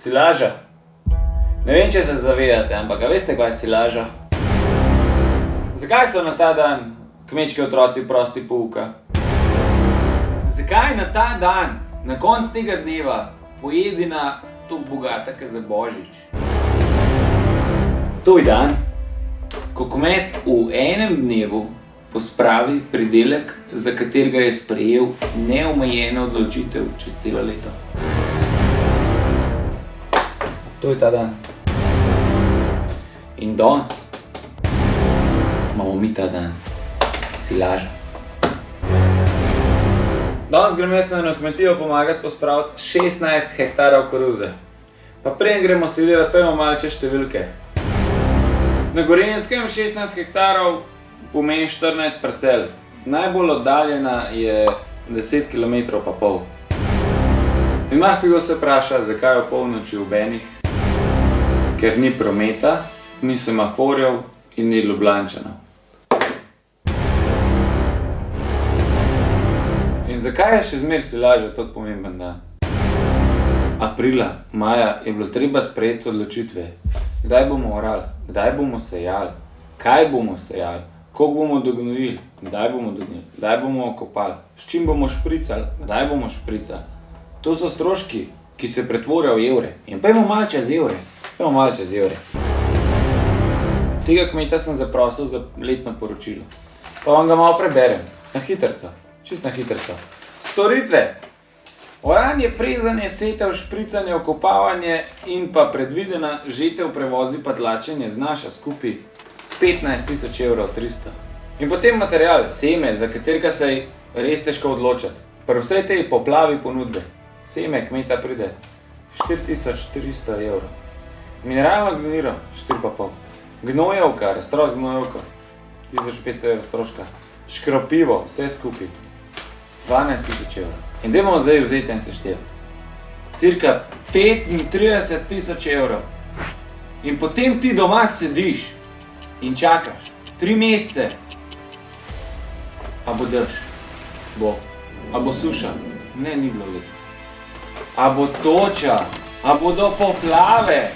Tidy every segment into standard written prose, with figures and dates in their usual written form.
Silaža? Ne vem, če se zavedate, ampak a veste, kaj je silaža? Zakaj so na ta dan kmečki otroci prosti pouka? Zakaj na ta dan, na konc tega dneva, pojedina toliko bogata, kot za Božič? To je dan, ko kmet v enem dnevu pospravi pridelek, za katerega je sprejel neomejeno odločitev čez celo leto. To je ta dan. In danes imamo mi ta dan. Silaža. Danes grem jaz na kmetijo pomagati pospraviti 16 hektarov koruze. Pa preden gremo silirati, pa imamo malce številke. Na Gorenjskem 16 hektarov pomeni 14 parcel. Najbolj oddaljena je 10 km pa pol. In marsikdo se vpraša, zakaj o polnoči ob enih? Ker ni prometa, ni semaforjev in ni Ljubljančanov. In zakaj je še zmeraj silaža tako pomemben dan? Aprila, maja je bilo treba sprejeti odločitve. Kdaj bomo orali, kdaj bomo sejali, kaj bomo sejali, koliko bomo dognojili, kdaj bomo dognojili, kdaj bomo okopali, s čim bomo špricali, kdaj bomo špricali. To so stroški, ki se pretvorijo v evre. In pojmo malo čez evre. Tega kmeta sem zaprosil za letno poročilo. Pa vam ga malo preberem. Na hitrco. Čisto na hitrco. Storitve. Oranje, frezanje, setev, špricanje, okopavanje in pa predvidena žetev, prevozi pa tlačenje znaša skupaj 15.300 €. In potem material, seme, za katerega se je res težko odločati. Pri vsej tej poplavi ponudbe. Seme kmeta pride 4.400 €. Mineralno gnojilo 4,5. Gnojevka, raztros gnojevka 1.500 € stroška. Škropivo, vse skupaj 12.000 €. In dajmo zdaj vzeti en seštev. Cirka 35.000 €. In potem ti doma sediš in čakaš 3 mesece. A bo dež? Bo. A bo suša? Ne, ni bilo leto. A bo toča? A bodo poplave?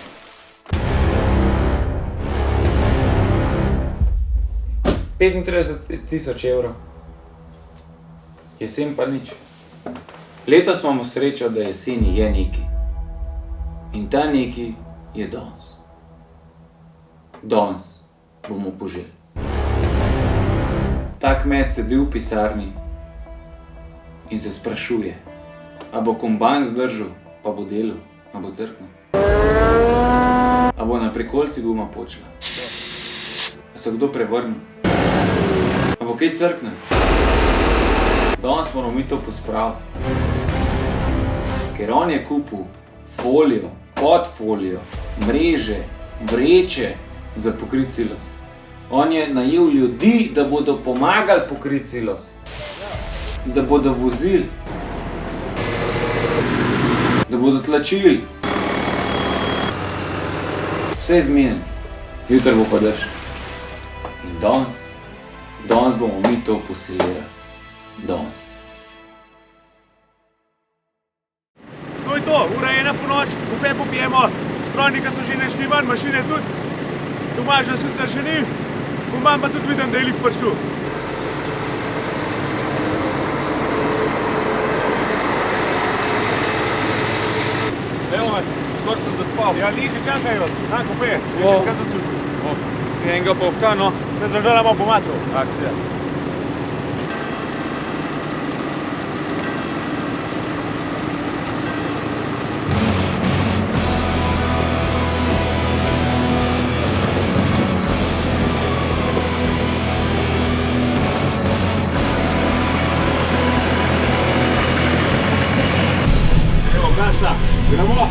€35.000. Jesen pa nič. Letos imamo srečo, da jeseni je neki. In ta neki je danes. Danes bomo poželi. Ta kmet sedi v pisarni in se sprašuje, a bo kombajn zdržal, pa bo delal, a bo crknil. A bo na prikolci guma počela. A se kdo prevrnil. A bo kaj crknil. Danes moramo mi to pospraviti. Ker on je kupil folijo, podfolijo, mreže, vreče za pokriti silos. On je najel ljudi, da bodo pomagali pokriti silos. Da bodo vozili. Da bodo tlačili. Vse je zmenjeno. Jutri bo pa dež. In danes bomo mi to posilirali. Danes. To je to, ura je 1 ponoči, kafe popijemo, strojnika so že neštiman, mašine tudi. Tomaža sicer še ni, kombajn pa tudi vidim, da je lih prišel. Evo me, skoro sem zaspal. Ja, liži čakajo, na kafe, je čez kaj zaslužil. Enega povka, no. Se zažalamo po matru. Akcija. Gremo!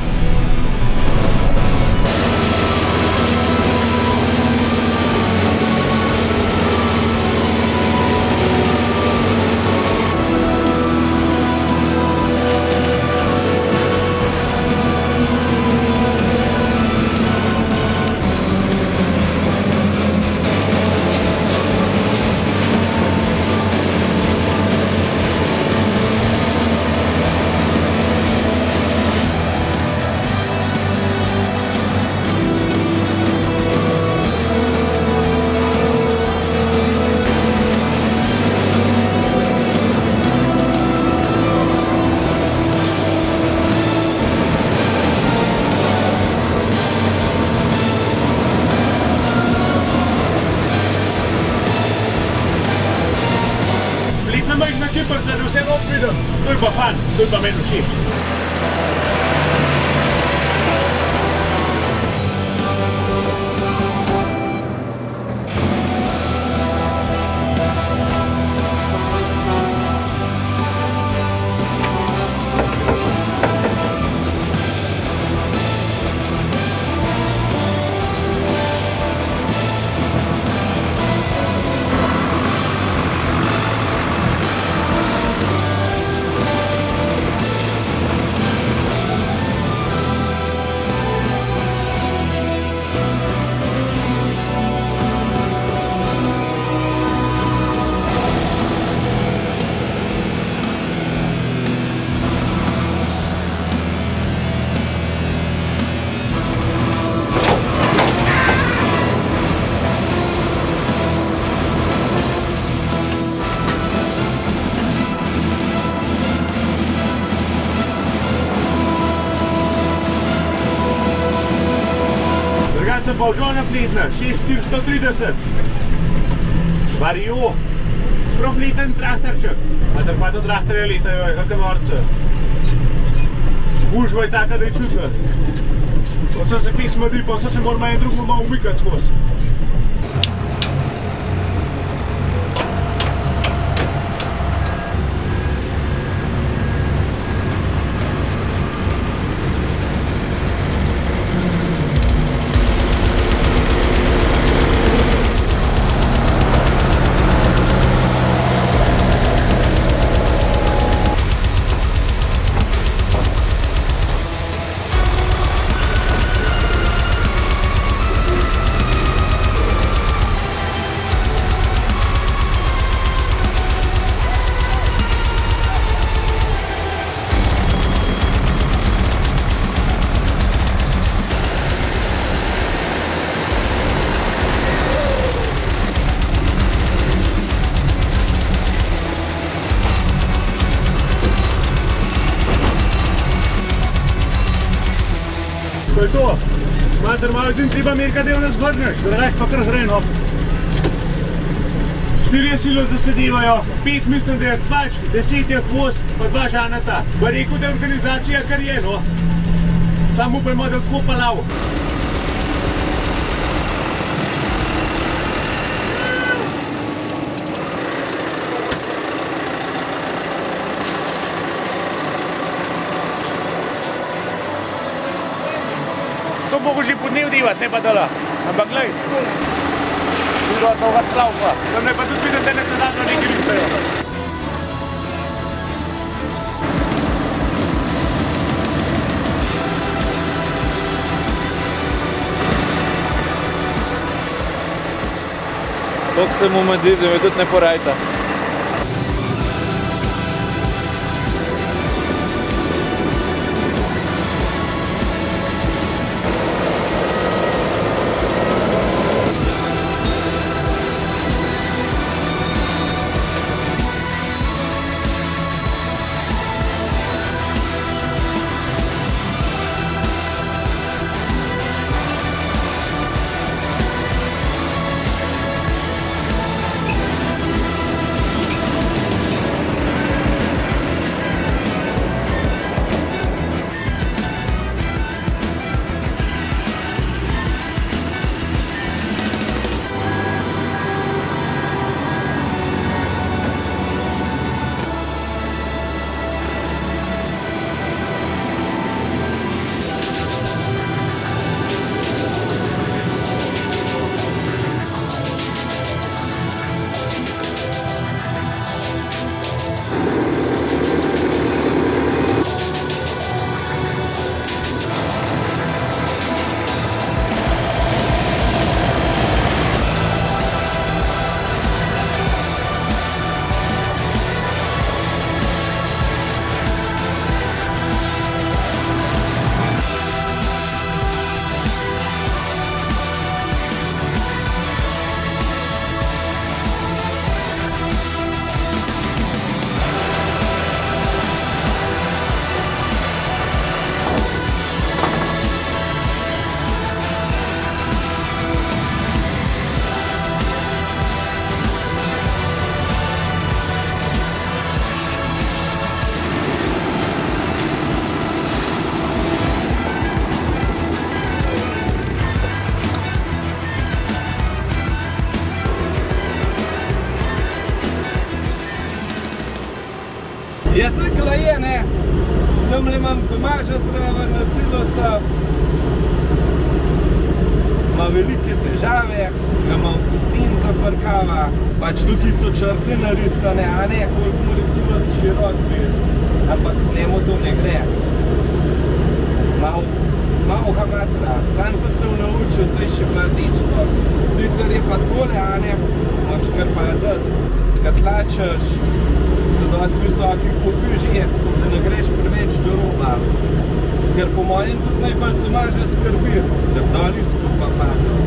slipper, da vse rok vidim. To je pa fan, to je pa meni všeč. Sem pa v Johna Fletna, 6430. Vario. Prav fleten traktorček. Vendar pa do traktorja letajo, je kakšne norce. Gužva je taka, da je čutna. Vse se fis madi, pa vse se moramo en drugemu malo umikati skozi. To je to. Mater, malo din treba imeti, kaj da nas vrneš, drugače pa kar hreno. 4 silos zasedevajo, 5 mislim, da je pač, 10 je kvoz, pa 2 žanata. Pa rekel, da je organizacija kar je, no. Samo upajmo, da tako palav. To mogo že podnev delati, ne pa dala. Ampak glej, bilo je toga slavka. Tam ne pa tudi vidim, da ne predavno nekaj liftajo. Tok se mu medi, da me tudi ne porajta. Ja, tako je, ne. Tamle imam Tomaža zraven, na silosa. Ima velike težave, ga ima vsi sten zafrkava. Pač tukaj so črte narisane, a ne, koliko mora silos širok biti. Ampak njemu to ne gre. Malo ga matra. Sam sem se naučil, saj še mladečko. Sicer je pa takole, a ne, moraš kar paziti. Kad tlačeš, so dosti visoki kupi že, da ne greš preveč do roba. Ker po mojem tudi najbolj Tomaža skrbi, da dol izkupa padlo.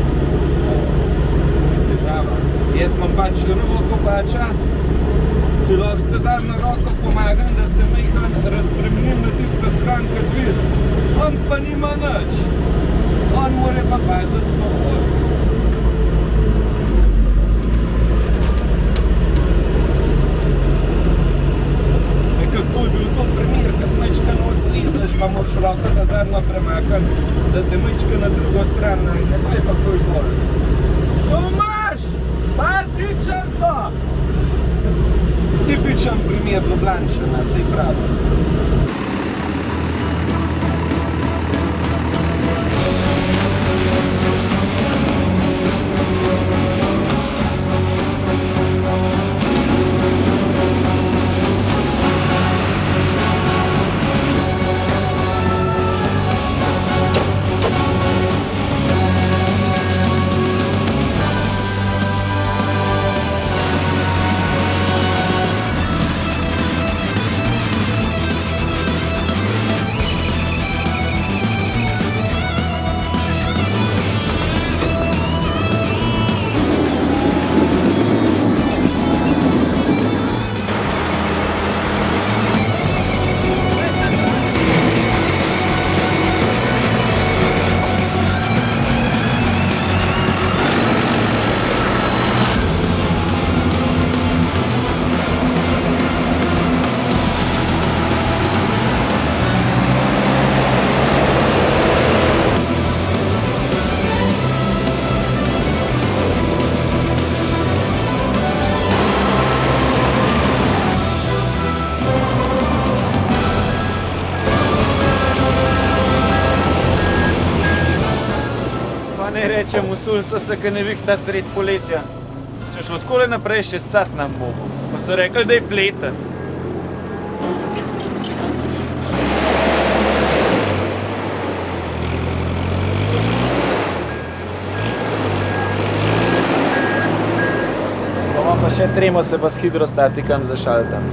Težava. Jaz imam pač roko pača, si lahko s zadnjo roko pomagam, da se majhen razbremenim na tisto stran, kot vis. On pa nima nič. On mora pa paziti po os. To je bil to primer, kad majčkano odslizaš, pa moraš roko nazadno premakati, da te majčka na drugo stran najde, pa je pa kaj bolj. Tomaž! Pazi črto! Tipičen primer Ljubljančana, saj pravi. Ne rečem, usul so se, ka ne vihta sred poletja. Če šlo takole naprej, še scat nam bomo. Pa so rekli, da je fleten. Bomo pa še tremo se pa s hidrostatikam zašaltam.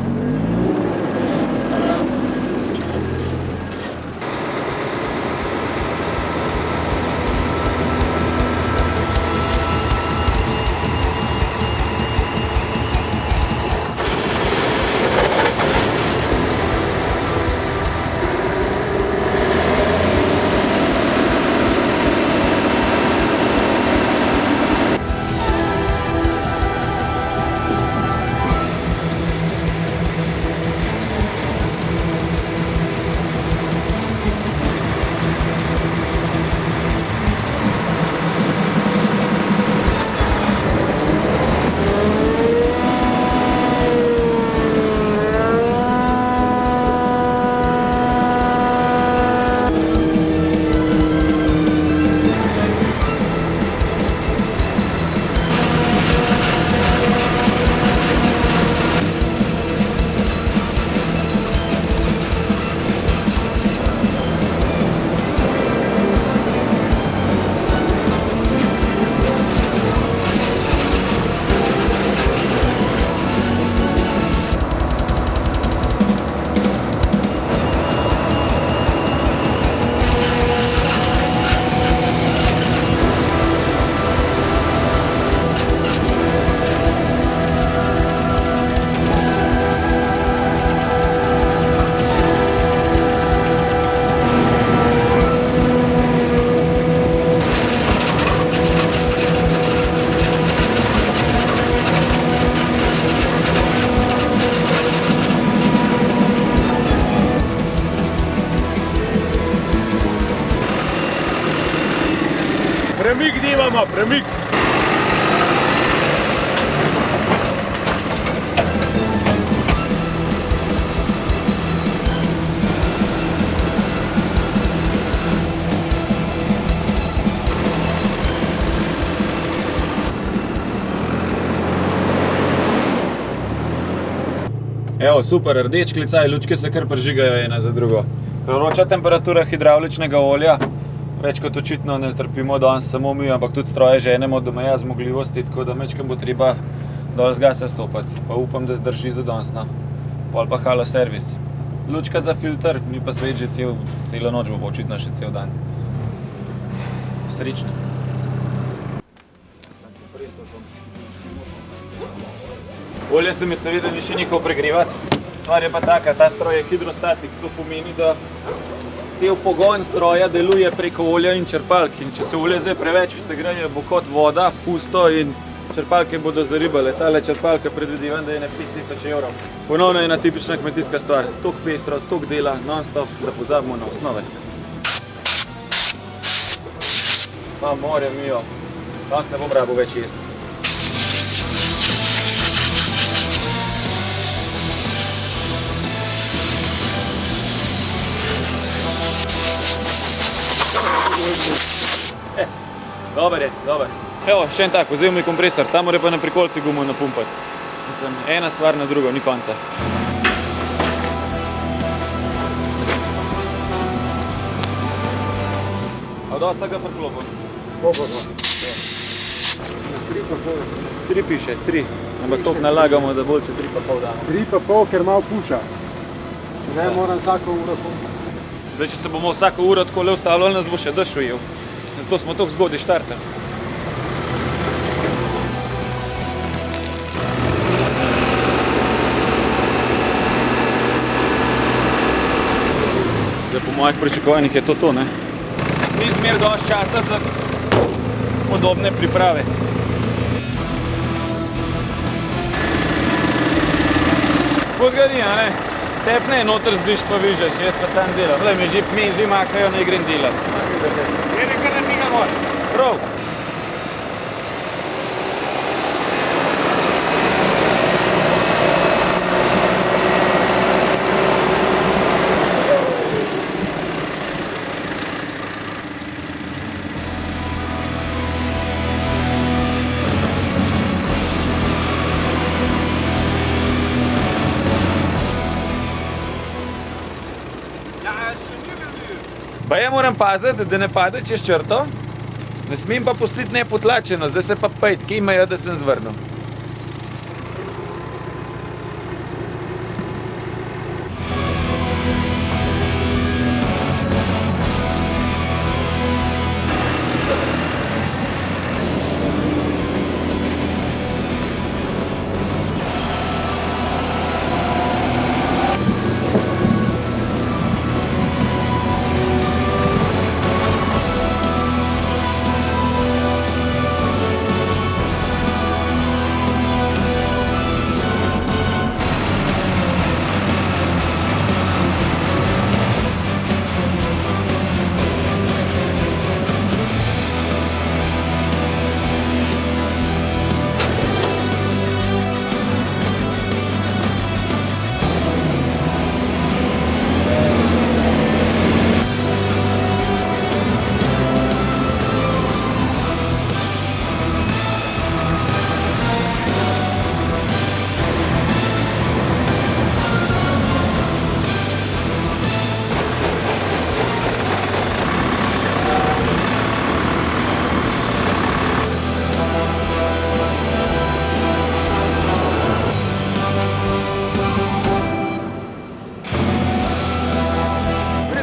Premik nimamo, premik! Evo, super, rdeč klicaj, lučke se kar prižigajo ena za drugo. Proroča temperatura hidravličnega olja, več kot očitno ne trpimo danes samo mi, ampak tudi stroje ženemo do meja zmogljivosti, tako da mečkam bo treba dol z gasa stopati. Pa upam, da zdrži za danes, no. Pol pa halo servis. Lučka za filter, mi pa svet že celo noč bo očitno še cel dan. Srečno. Olje se mi seveda ni še nihal pregrevati. Stvar je pa taka, ta stroj je hidrostatik, to pomeni, da cel pogon stroja deluje preko olja in črpalk. In če se olje zdaj preveč segreje, bo kot voda, pusto in črpalke bodo zaribale. Tale črpalka predvidevam, da je na 5000 evrov. Ponovno je ena tipična kmetijska stvar. Tok pestro, tok dela, non-stop, da pozabimo na osnove. Pa more mijo, danes ne bom rabil več jesti. Dober je, dober. Evo, še en tak, vzel mi kompresor, tam mora pa na prikolci gumo napumpati. Mislim, ena stvar na drugo, ni konca. A dosta ga priklopil? Koliko to? 3 piše, 3. Ampak toliko nalagamo, da bolj če 3,5 damo. 3,5, ker malo puša. Ne moram vsako uro pumpati. Zdaj, če se bomo vsako uro tako le ustavljali, nas bo še dež ujel. Zato smo toliko zgodaj štartali. Zdaj, po mojih pričakovanjih je to, ne? Ni zmer dosti časa za spodobne priprave. Podgani, a ne? Tepne noter zdiš pa vižeš, jaz pa sam delam. Glej, mi že makajo, ne grem delati. Je nekaj na njega moj. Prav. Baje moram paziti, da ne pade čez črto, ne smem pa pustiti nepotlačeno, zdaj se pa pejt, kje imajo, da sem zvrnil.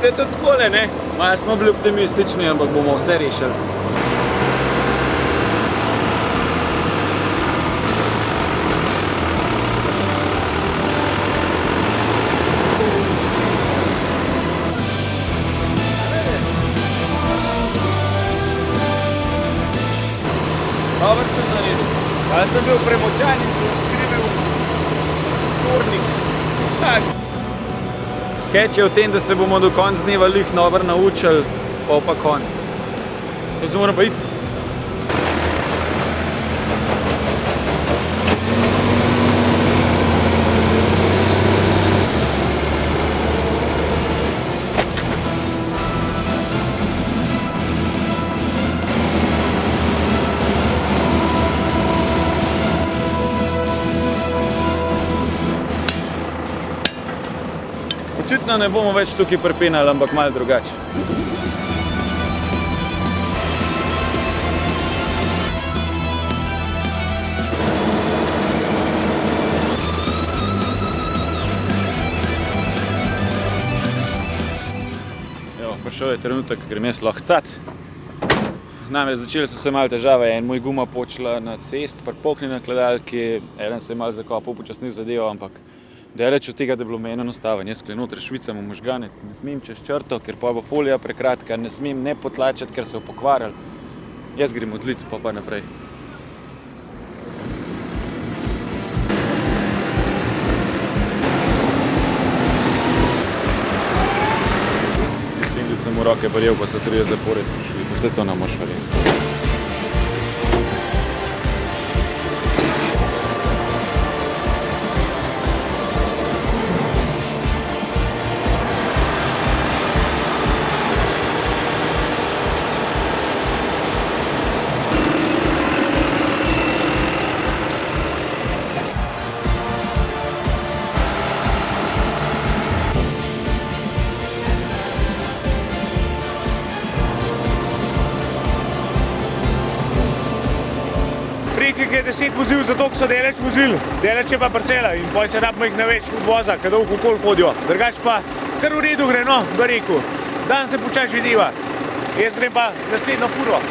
Da je to takole, ne? Malo smo bili optimistični, ampak bomo vse rešili. Dobro sem naredil. Jaz sem bil premočan in sem skrivel stornik. Tak. Keč je v tem, da se bomo do konc dneva lih dobro naučili, pa konc. To se moram pa iti. Očitno ne bomo več tukaj pripinali, ampak malo drugače. Evo, prišel je trenutek, ko grem jaz lahko cat. Namreč začeli so se malo težave, en moj guma počela na cest, pripokni na kladalki, eden se je malo zakopal, počasnil zadevo, ampak daleč od tega, da je bilo meni enostaven. Jaz noter švicam v možgane, ne smem čez črto, ker pa bo folija prekratka, ne smem ne potlačati, ker se bo pokvarjal. Jaz grem odlit, pa naprej. Mislim, da sem v roke barjel, pa so 3 zapored prišli. Vse to ne moš verjeti. Je 10 vozil, zato so deleč vozil, deleč je pa parcela in potem se rabimo jih več odvoza, kad dolgo okoli hodijo. Drugač pa kar v redu gre, no, bi rekel. Dan se počasi vidiva. Jaz grem pa naslednjo furo.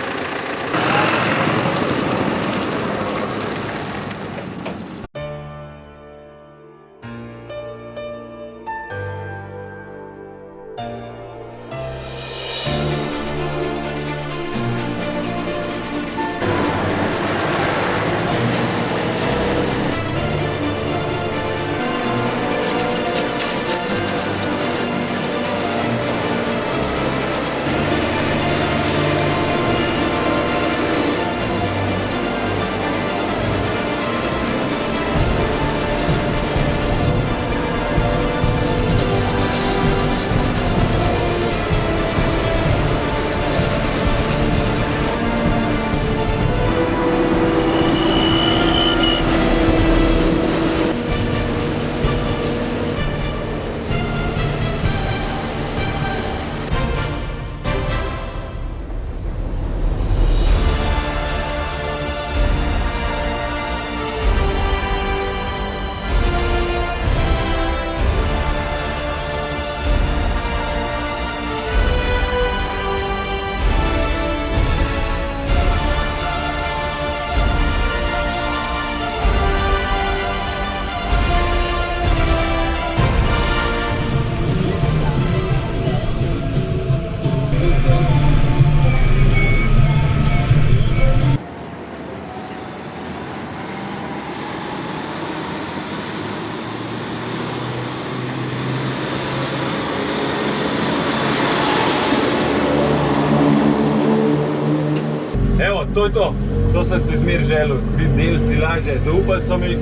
To je to. To sem si zmer želel, biti del silaže. Zaupali so mi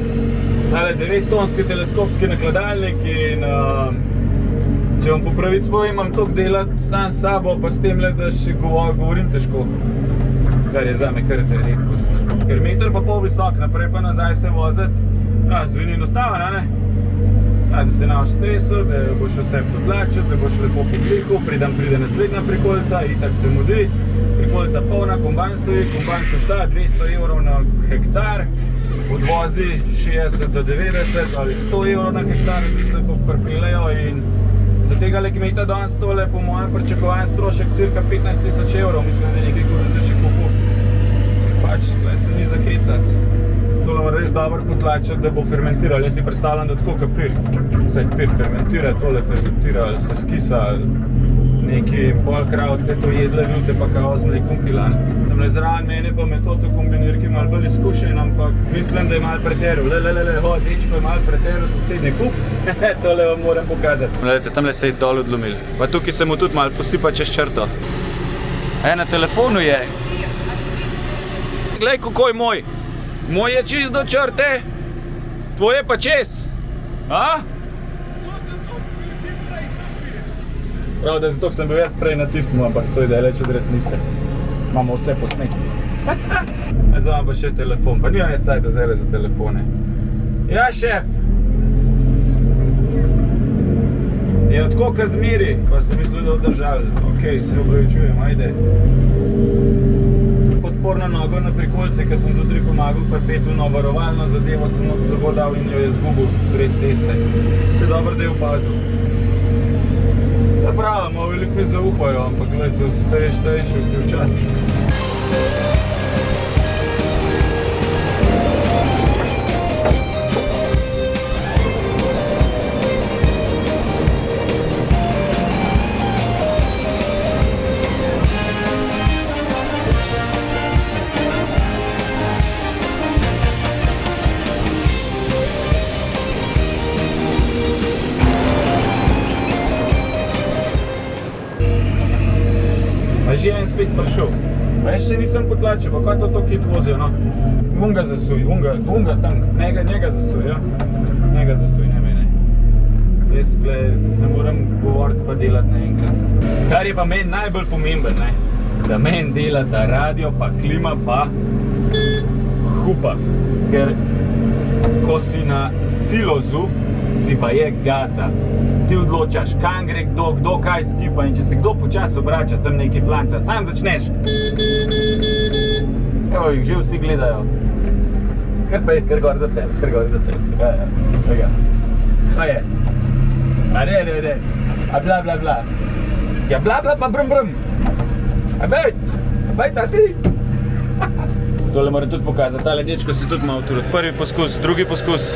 tale 9-tonski teleskopski nakladalnik in če vam po pravici povem, imam toliko delati sam s sabo, pa s tem le, da še govorim težko. Kar je zame kar redkost. Ker 1,5 metra visok, naprej pa nazaj se voziti, zveni enostaven, a ne? Da se ne boš stresel, da boš vse potlačil, da boš lepo poklihal, pride naslednja prikolica, itak se mudi. Prikolica polna, kombajn stoji, kombajn košta 200 € na hektar, odvozi 60 do 90 ali 100 € na hektar, ki se pripeljejo in za tega kmeta danes tole po mojem pričakovanju strošek cirka 15 000 €, mislim, da je nekaj koruze še kupil. Pač, tukaj se ni za hecati. Tole mora res dobro potlačiti, da bo fermentiral. Jaz si predstavljam, da tako kot pir. Zdaj pir fermentira, tole fermentira, se skisa, neki pol krav, vse to jedle, vidite pa kao z mlekom pilane. Tamle zraven mene pa me to kombinirki malo bolj izkušen, ampak mislim, da je malo preteral. Dečko je malo preteral sosednji kup. Tole vam moram pokazati. Gledajte, tamle se je dol odlomil. Pa tukaj se mu tudi malo posipa čez črto. Na telefonu je. Glej, kako je moj. Moj je čist do črte, tvoje pa čez. A? Prav, da zato sem bil jaz prej na tistem, ampak to je daleč od resnice. Imamo vse posneti. Zdaj imam pa še telefon, pa nimam jaz cajta zdaj za telefone. Ja, šef! Ja, tako kot zmeri, pa sem mislil, da obdržali. Ok, se opravičujem, ajde. Podporno nogo na prikolce, ker sem zjutraj pomagal pri Petu na varovalno zadevo, sem moc slabo dal in jo je zgubil sred ceste. Se dobro, da je opazil. Ja, pravi, malo veliko mi zaupajo, ampak gledaj, staješ, vsi v čast. Že en spet prišel. Pa jaz še nisem potlačil, pa kaj to hit vozijo, no? Vunga zasuj, vunga tam, njega zasuj, ja? Njega zasuj, ne mene. Jaz, gled, ne moram govoriti pa delati naenkrat. Kar je pa meni najbolj pomemben, ne? Da meni delata radio, pa klima, pa hupa. Ker ko si na silozu, si pa je gazda. Ti odločaš, kam gre kdo kaj skipa in če se kdo počasi obrača tam neki flanca, sam začneš. Evo jih, že vsi gledajo. Kar gor zapel. Ja. Kaj je? A ne. A bla bla bla. Ja bla bla pa brum. A bej, tati. Tole moram tudi pokazati, tale dečko si tudi malo trud. Prvi poskus, drugi poskus.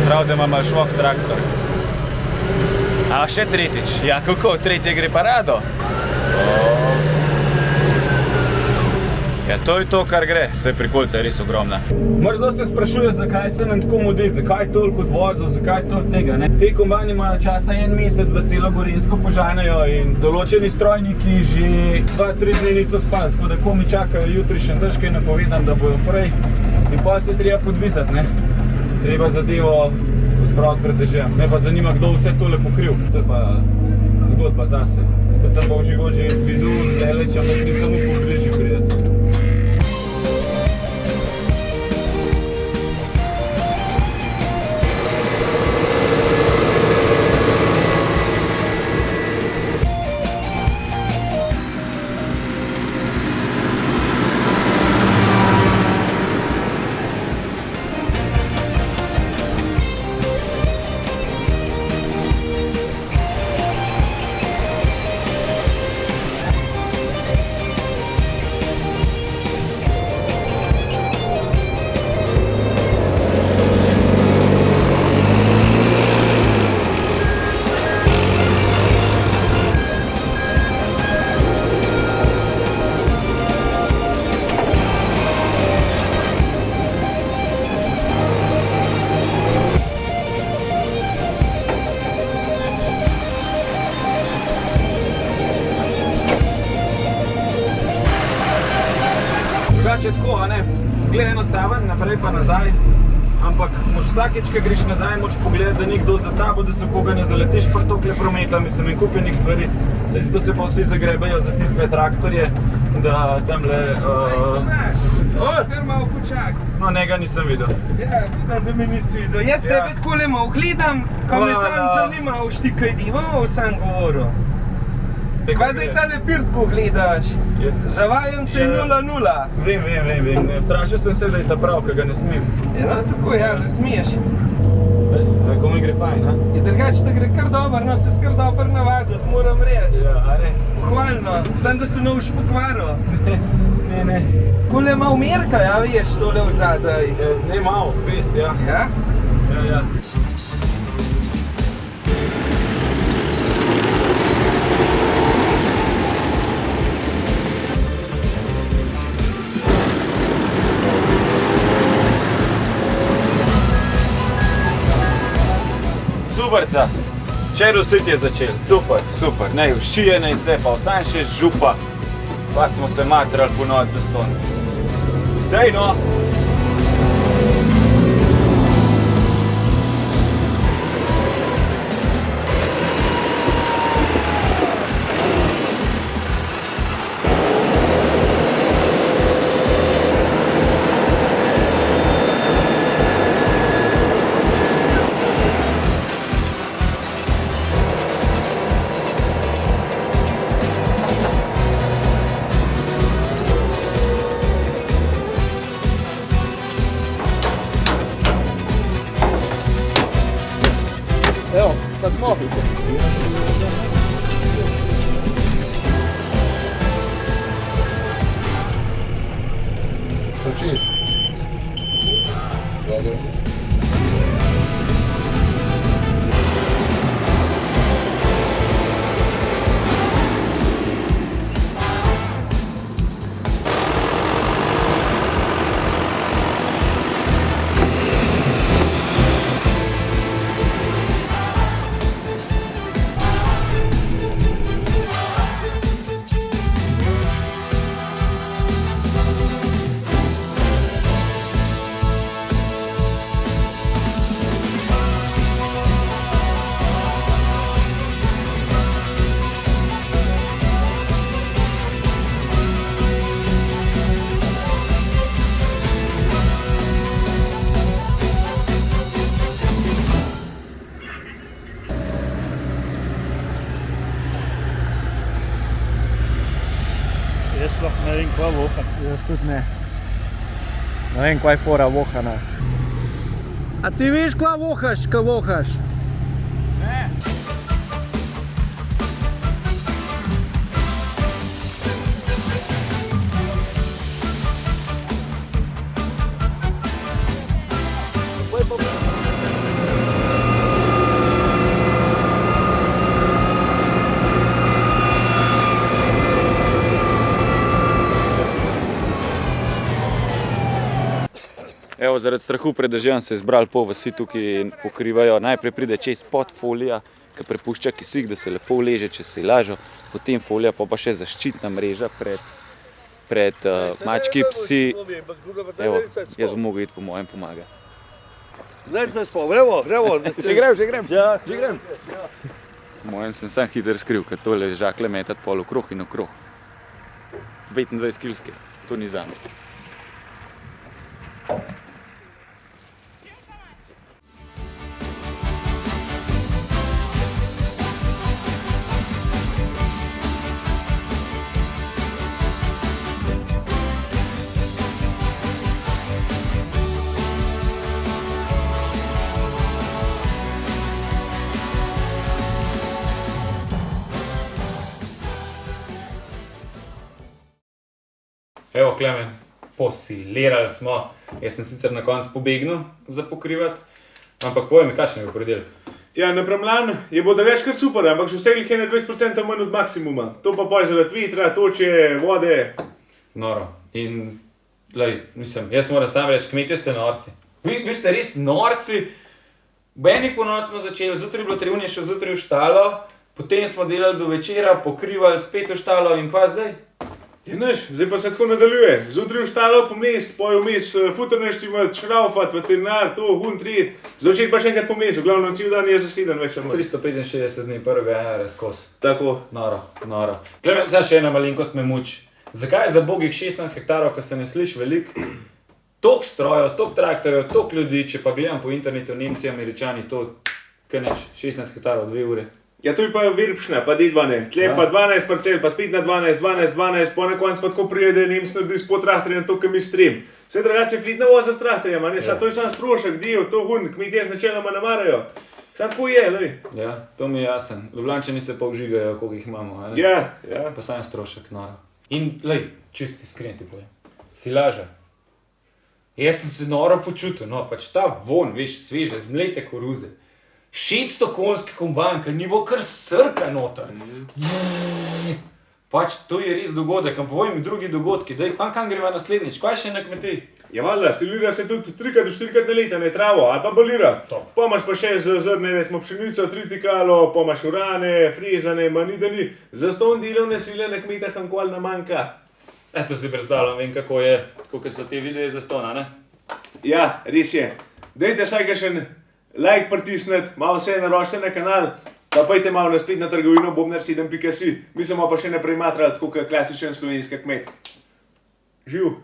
Prav, da ima malo švok traktor. A še tretjič. Ja, kako? Tretje gre pa rado. Ja, to je to, kar gre. Saj prikolca je res ogromna. Mrzlo se sprašuje, zakaj se nam tako mudi, zakaj toliko odvozov, zakaj toliko tega, ne? Te kombajni imajo časa en mesec, da celo Gorenjsko požanejo in določeni strojniki že 2-3 dni niso spali, tako da ko mi čakajo jutrišnji dež, kaj napovedam, da bojo prej. In pa se treba podvizati, ne? Treba zadevo spraviti pred dežem. Me pa zanima, kdo vse tole pokril. To je pa zgodba zase. To sem pa v živo že videl, daleč, ampak nisem v pobližju prideti. Drugače tako, a ne, zgleda enostaven, naprej pa nazaj, ampak vsakeč, ko greš nazaj, moraš pogledati, da ni kdo za tabo, da se koga ne zaletiš pri tokle prometa, mislim, in kupljenih stvari, saj zato se pa vsi zagrebajo za tiste traktorje, da tamle... Kar malo počak. No, njega nisem videl. Ja, vidim, da mi nisi videl. Jaz tebe takole malo gledam, ko me sam zanima, ti kaj dival, sam govoril. Kaj zdaj tale pirtko gledaš? Zavajence 0-0. Vem. Strašil sem se, da je ta prav, ki ga ne smem. Ja, tako ja, ne smiješ. Ko mi gre fajn, a? Je drugače, da gre kar dobro, no, se skar dobro navadil, moram reči. Ja, a ne? Pohvalno, sem da se noviš pokvaril. Ne. Tole malo merka, ja, veš, tole od zadaj. Ne malo, fest, ja. Ja? Ja. Superca, včeraj vsi je začel, super, ne, všijene in vse, pa vsaj še župa, pa smo se matrali po noč za ston. Dej no! So čist. Dobro. Jaz sploh ne vem, kva voha. Jaz tudi ne. Ne vem, kva je fora vohana. A ti veš, kva vohaš, ka vohaš? Ne. Evo, zaradi strahu pred dežjem se je zbrali pol vasi tukaj in pokrivajo. Najprej pride čez pod folija, ki prepušča kisik, da se lepo uleže čez silažo, potem folija pa še zaščitna mreža pred mački, psi. Evo, jaz bom mogel iti po mojem pomagati. Zdaj se spom, gremo. Že grem. Ja, Že grem. Po mojem sem sam hiter skril, ker tole žakle metati pol okrog in okrog. 25 kilske, to ni zame. Evo, Klemen, posilirali smo. Jaz sem sicer na koncu pobegnil za pokrivati, ampak povej mi, kakšen je predelek? Ja, napram lani je bilo več kar super, ampak še vseh je 20% manj od maksimuma. To pa poj zaradi vetra, toče, vode. Noro. In, mislim, jaz moram sam reči, kmetje ste norci. Vi ste res norci. V enih ponoči smo začeli, zjutraj je bilo trevnje, še zjutraj v štalo, potem smo delali do večera, pokrivali spet v štalo in kva zdaj? Ja, nič, zdaj pa se tako nadaljuje. Zjutraj v štalo po mest, poj vmes futrneštimati, šraufat, veterinar, to, tret. Zvečer pa še enkrat po mestu, glavno cel dan je zaseden več ali manj. 365 dni, prvega januarja skozi. Tako. Noro. Klemen, zdaj še ena malenkost me muči. Zakaj je za bogih 16 hektarov, ko se ne sliši veliko? Toliko strojev, toliko traktorjev, toliko ljudi, če pa gledam po internetu, Nemci, Američani, to, kaj neš, 16 hektarov, 2 ure. Ja, to je pa Verbšna, pa D12. Tle pa 12 parcel, pa spet na 12, po na koncu pa tako prije, da je Nemc naredi spod traktorjem to, kam je strem. Vse drugače je flit na voz za traktorjem, ne? To je sam strošek, del, to kmetje načeloma ne marajo. Sam tako je, lej. Ja, to mi je jasen. Ljubljančani se pa vžigajo, koliko jih imamo, a ne? Ja. Pa sam strošek, noro. In, čisto iskreno ti povem, silaža. Jaz sem se noro počutil, no, pač ta von, veš, sveže, zmlete koruze. 600 konjski kombajn, ker nivo kar srka noter. Pač to je res dogodek, ampak povej mi drugi dogodki, daj, kam greva naslednjič, kaj še na kmetiji? Ja, valjda, silira se tudi 3 do 4 na leto, ne travo, ali pa balira. Pa imaš pa še z zrne, smo pšenico, tritikalo, pa imaš urane, frezane, manidani. Zastonj delovne sile na kmetah ankoli ne manjka. To si predstavljam, vem kako je, koliko so te videe zastona, ne? Ja, res je. Dajte vsaj kakšen like pritisniti, malo vse naročite na kanal, pa pojte malo na spletno trgovino bobnar7.si. Mi smo pa še naprej matrali tako kot klasičen slovenski kmet. Živ!